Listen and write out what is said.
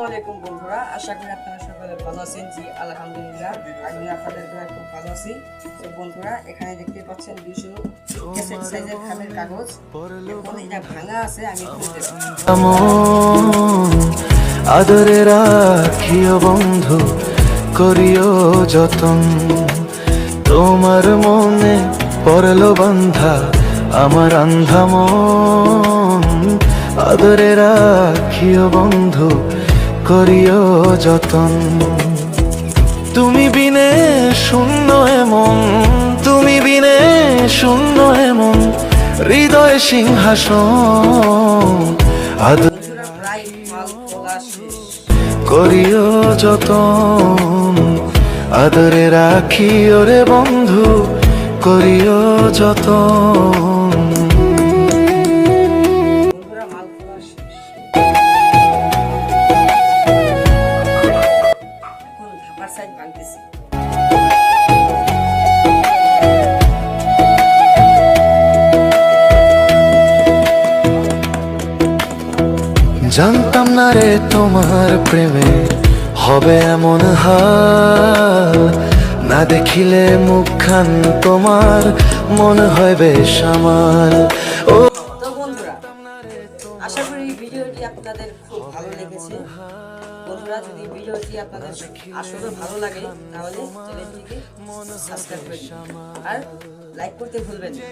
আসসালামু আলাইকুম বন্ধুরা, আশা করি আপনারা সকলে ভালো আছেন। জি আলহামদুলিল্লাহ, আমি আপনাদের দোয়ায় খুব ভালো আছি। তো বন্ধুরা, এখানে দেখতে পাচ্ছেন 200 ক্যাসেট সাইজের খামের কাগজ। এখন এটা ভাঙা আছে, আমি খুলতে আদরে রাখিও বন্ধু, করিও যতন। তোমার মনে পড়লো বান্ধা আমার আন্ধা মন। আদরে রাখিও বন্ধু, করিও যতন। তুমি বিনে শূন্য এমন, তুমি বিনে শূন্য এমন হৃদয় সিংহাসন। বন্ধুরা, প্রায় মাল তোলা শেষ। করিও যতন, আদরে রাখি ওরে বন্ধু, করিও যতন। বন্ধুরা, মাল তোলা শেষ। এখন ধাপার সাইজ ভাঙতেছি। জানতাম না রে তোমার প্রেমে হবে এমন হাল। না দেখিলে মুখখান তোমার মনে হয় বেশ আমার। ও তো বন্ধুরা, আশা করি ভিডিওটি আপনাদের খুব ভালো লেগেছে। বন্ধুরা, যদি ভিডিওটি আপনাদের আসলে ভালো লাগে তাহলে চ্যানেলটিকে সাবস্ক্রাইব করে দিন আর লাইক করতে ভুলবেন না।